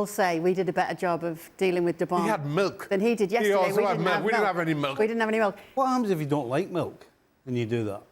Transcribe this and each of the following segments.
will say we did a better job of dealing with De Bomb. He had milk. Than he did yesterday. He also had milk. We didn't have any milk. We didn't have any milk. What happens if you don't like milk and you do that?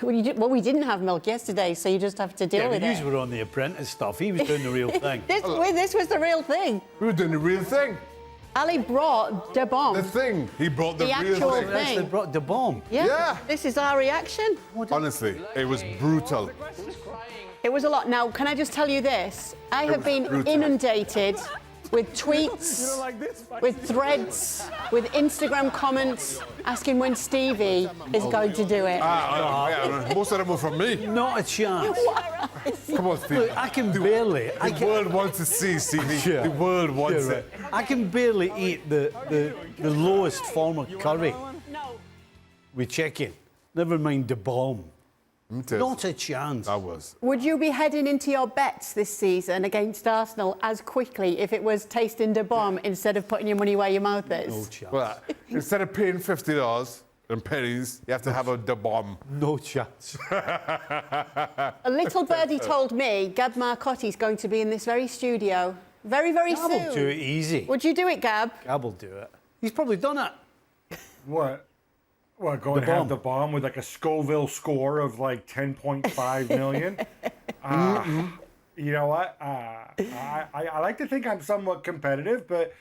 Well, we didn't have milk yesterday, so you just have to deal with it. You were on the Apprentice stuff. He was doing the real thing. This was the real thing. We were doing the real thing. Ali brought De Bomb. The thing. He brought the real actual thing. thing. They brought De Bomb. Yeah. This is our reaction. Honestly, it was brutal. It was a lot. Now, can I just tell you this? I have been inundated with tweets, with threads, with Instagram comments asking when Stevie is going to do it. Most of them were from me. Not a chance. Come on, Stevie. Look, I can barely. The world wants to see Stevie. The world wants it. I can barely eat the lowest form of curry with chicken. Never mind the bomb. Not a chance. I was. Would you be heading into your bets this season against Arsenal as quickly if it was tasting De Bomb instead of putting your money where your mouth is? No chance. Well, instead of paying $50 in pennies, you have to have a De Bomb. No chance. A little birdie told me Gab Marcotti is going to be in this very studio very, very soon. Gab will do it easy. Would you do it, Gab? Gab will do it. He's probably done it. What? What, going to have the bomb with like a Scoville score of like 10.5 million? You know what? I like to think I'm somewhat competitive, but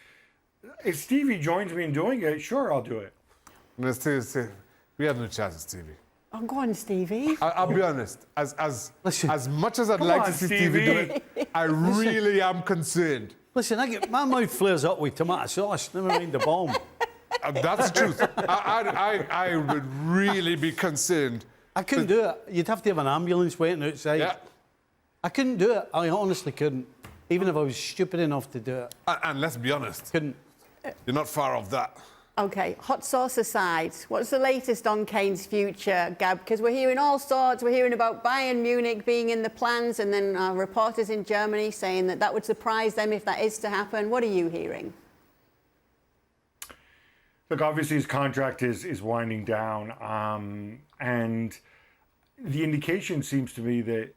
if Stevie joins me in doing it, sure, I'll do it. Let's say, we have no chance, Stevie. Oh, go on, Stevie. I'll be honest. As much as I'd Come like on, to see Stevie do it, I really am concerned. Listen, my mouth flares up with tomato sauce. Never mind the bomb. That's the truth. I would really be concerned. I couldn't do it. You'd have to have an ambulance waiting outside. Yeah. I couldn't do it. I honestly couldn't. Even if I was stupid enough to do it. And let's be honest. Couldn't. You're not far off that. OK, hot sauce aside, what's the latest on Kane's future, Gab? Because we're hearing all sorts. We're hearing about Bayern Munich being in the plans and then reporters in Germany saying that would surprise them if that is to happen. What are you hearing? Look, obviously his contract is winding down, and the indication seems to be that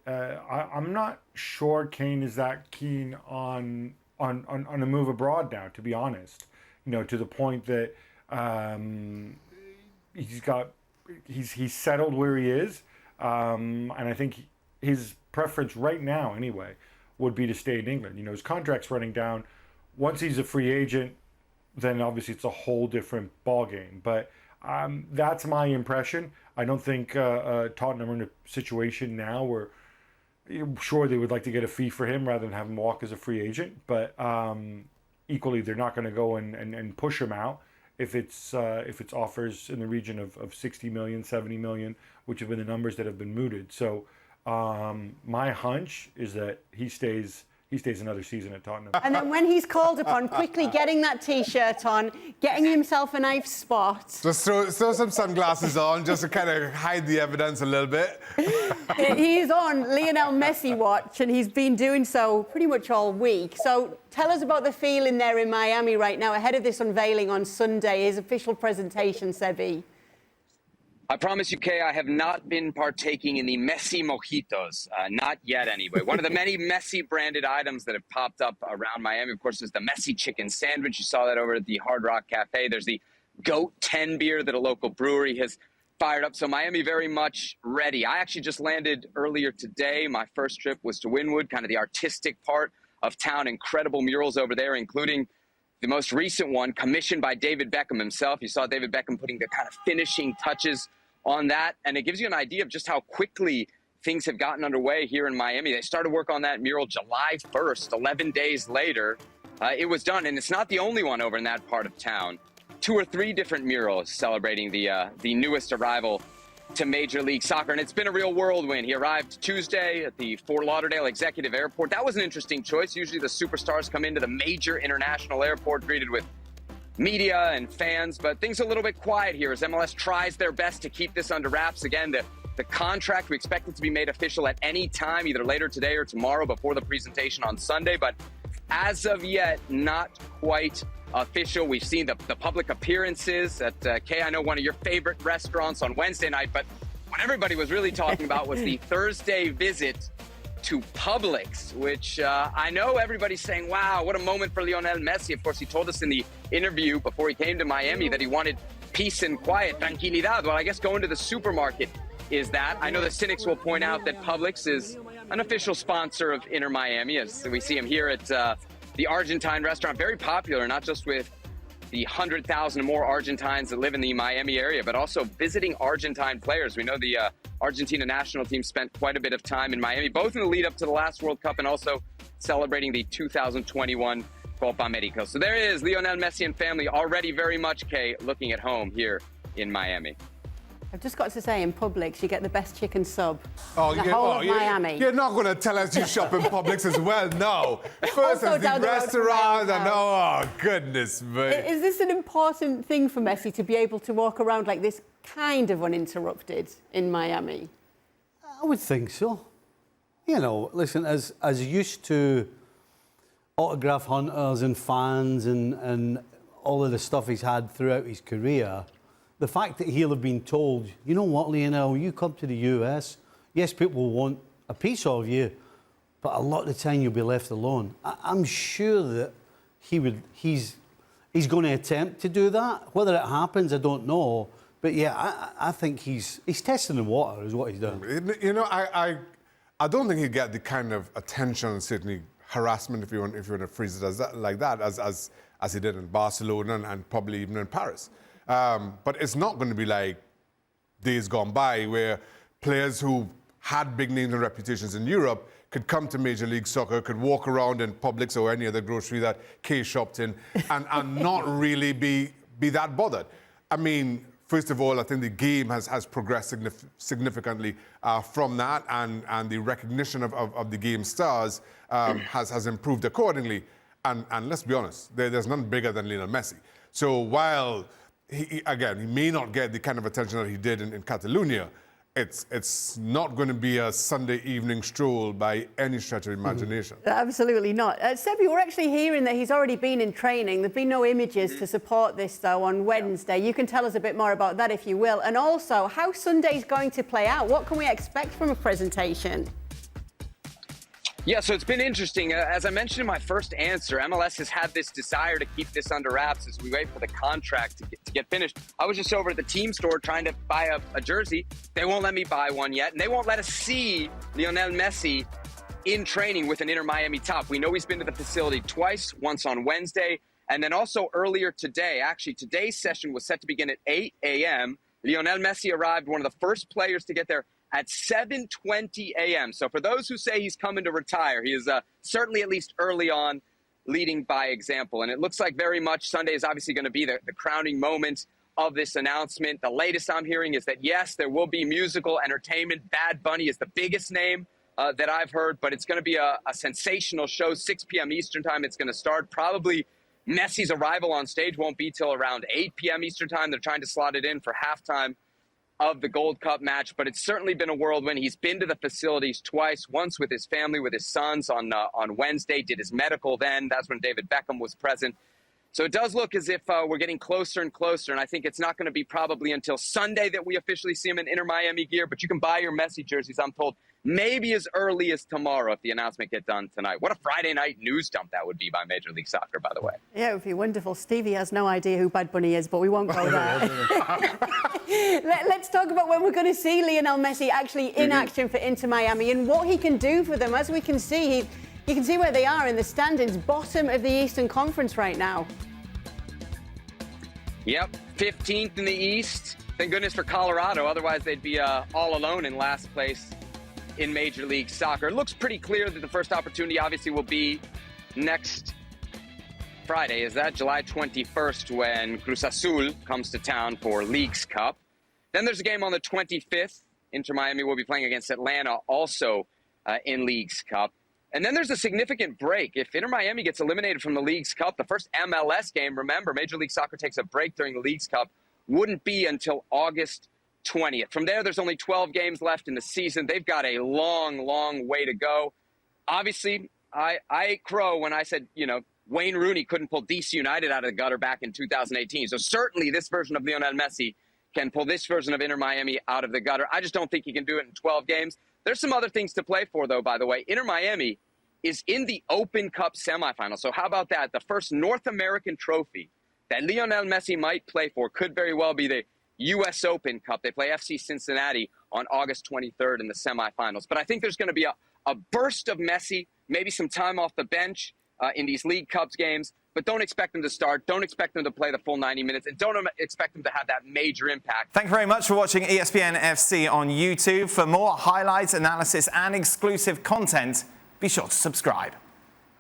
I'm not sure Kane is that keen on a move abroad now, to be honest. You know, to the point that he's settled where he is, and I think his preference right now, anyway, would be to stay in England. You know, his contract's running down. Once he's a free agent, then obviously it's a whole different ballgame. But that's my impression. I don't think Tottenham are in a situation now where, sure, they would like to get a fee for him rather than have him walk as a free agent. But equally, they're not going to go and push him out if it's offers in the region of 60 million, 70 million, which have been the numbers that have been mooted. So my hunch is that he stays another season at Tottenham. And then when he's called upon, quickly getting that T-shirt on, getting himself a nice spot. Just throw some sunglasses on just to kind of hide the evidence a little bit. He's on Lionel Messi watch, and he's been doing so pretty much all week. So tell us about the feeling there in Miami right now, ahead of this unveiling on Sunday, his official presentation, Sebi. I promise you, Kay, I have not been partaking in the Messi mojitos. Not yet, anyway. One of the many Messi-branded items that have popped up around Miami, of course, is the Messi chicken sandwich. You saw that over at the Hard Rock Cafe. There's the Goat 10 beer that a local brewery has fired up. So Miami very much ready. I actually just landed earlier today. My first trip was to Wynwood, kind of the artistic part of town. Incredible murals over there, including the most recent one commissioned by David Beckham himself. You saw David Beckham putting the kind of finishing touches on that, and it gives you an idea of just how quickly things have gotten underway here in Miami. They started work on that mural July 1st. 11 days later, it was done, and it's not the only one over in that part of town. 2 or 3 different murals celebrating the newest arrival to Major League Soccer, and it's been a real whirlwind. He arrived Tuesday at the Fort Lauderdale Executive Airport. That was an interesting choice. Usually the superstars come into the major international airport greeted with media and fans, but things are a little bit quiet here as MLS tries their best to keep this under wraps. Again, the contract, we expect it to be made official at any time, either later today or tomorrow before the presentation on Sunday, but as of yet, not quite official. We've seen the public appearances at, Kay, I know one of your favorite restaurants on Wednesday night, but what everybody was really talking about was the Thursday visit to Publix, which I know everybody's saying, wow, what a moment for Lionel Messi. Of course, he told us in the interview before he came to Miami that he wanted peace and quiet, tranquilidad. Well, I guess going to the supermarket is that. I know the cynics will point out that Publix is an official sponsor of Inter Miami, as we see him here at the Argentine restaurant. Very popular, not just with the 100,000 more Argentines that live in the Miami area, but also visiting Argentine players. We know the Argentina national team spent quite a bit of time in Miami, both in the lead up to the last World Cup and also celebrating the 2021 Copa America. So there is Lionel Messi and family already very much, Kay, looking at home here in Miami. I've just got to say, in Publix, you get the best chicken sub Oh, in the whole of Miami. You're not going to tell us you shop in Publix as well, no. First, Also as the down the road from my own restaurant, and oh, goodness me. Is this an important thing for Messi to be able to walk around like this, kind of uninterrupted in Miami? I would think so. You know, listen, as used to autograph hunters and fans and all of the stuff he's had throughout his career, the fact that he'll have been told, you know what, Lionel, you come to the US, yes, people will want a piece of you, but a lot of the time you'll be left alone. I'm sure that he's going to attempt to do that. Whether it happens, I don't know. But yeah, I think he's testing the water is what he's doing. You know, I don't think he'd get the kind of attention and certainly harassment, if you want to phrase it as he did in Barcelona and probably even in Paris. But it's not going to be like days gone by where players who had big names and reputations in Europe could come to Major League Soccer, could walk around in Publix or any other grocery that Kay shopped in and not really be that bothered. I mean, first of all, I think the game has progressed significantly from that, and the recognition of the game stars has improved accordingly. And let's be honest, there's none bigger than Lionel Messi. So while he may not get the kind of attention that he did in Catalonia, it's not going to be a Sunday evening stroll by any stretch of imagination. Absolutely not. Sebi, we're actually hearing that he's already been in training. There've been no images to support this, though, on Wednesday. You can tell us a bit more about that, if you will. And also, how Sunday's going to play out. What can we expect from a presentation? Yeah, so it's been interesting. As I mentioned in my first answer, MLS has had this desire to keep this under wraps as we wait for the contract to get finished. I was just over at the team store trying to buy a jersey. They won't let me buy one yet, and they won't let us see Lionel Messi in training with an Inter Miami top. We know he's been to the facility twice, once on Wednesday, and then also earlier today. Actually, today's session was set to begin at 8 a.m. Lionel Messi arrived, one of the first players to get there, at 7:20 a.m. So for those who say he's coming to retire, he is certainly at least early on leading by example. And it looks like very much Sunday is obviously going to be the crowning moment of this announcement. The latest I'm hearing is that, yes, there will be musical entertainment. Bad Bunny is the biggest name that I've heard, but it's going to be a sensational show, 6 p.m. Eastern time. It's going to start. Probably Messi's arrival on stage won't be till around 8 p.m. Eastern time. They're trying to slot it in for halftime of the Gold Cup match, but it's certainly been a whirlwind. He's been to the facilities twice, once with his family, with his sons on Wednesday, did his medical then. That's when David Beckham was present. So it does look as if we're getting closer and closer, and I think it's not going to be probably until Sunday that we officially see him in Inter Miami gear, but you can buy your Messi jerseys, I'm told, maybe as early as tomorrow if the announcement gets done tonight. What a Friday night news dump that would be by Major League Soccer, by the way. Yeah, it would be wonderful. Stevie has no idea who Bad Bunny is, but we won't go there. Let's talk about when we're going to see Lionel Messi actually in action for Inter Miami and what he can do for them. As we can see, you can see where they are in the standings, bottom of the Eastern Conference right now. Yep, 15th in the East. Thank goodness for Colorado. Otherwise, they'd be all alone in last place in Major League Soccer. It looks pretty clear that the first opportunity obviously will be next Friday. Is that July 21st when Cruz Azul comes to town for Leagues Cup. Then there's a game on the 25th. Inter Miami will be playing against Atlanta also in Leagues Cup. And then there's a significant break. If Inter Miami gets eliminated from the Leagues Cup, the first MLS game, remember, Major League Soccer takes a break during the Leagues Cup, wouldn't be until August 20th. From there's only 12 games left in the season. They've got a long, long way to go. Obviously, I ate crow when I said, Wayne Rooney couldn't pull DC United out of the gutter back in 2018. So certainly this version of Lionel Messi can pull this version of Inter Miami out of the gutter. I just don't think he can do it in 12 games. There's some other things to play for, though, by the way. Inter Miami is in the Open Cup semifinal. So how about that? The first North American trophy that Lionel Messi might play for could very well be the U.S. Open Cup. They play FC Cincinnati on August 23rd in the semifinals. But I think there's going to be a burst of Messi, maybe some time off the bench in these League Cups games. But don't expect them to start. Don't expect them to play the full 90 minutes. And don't expect them to have that major impact. Thank you very much for watching ESPN FC on YouTube. For more highlights, analysis, and exclusive content, be sure to subscribe.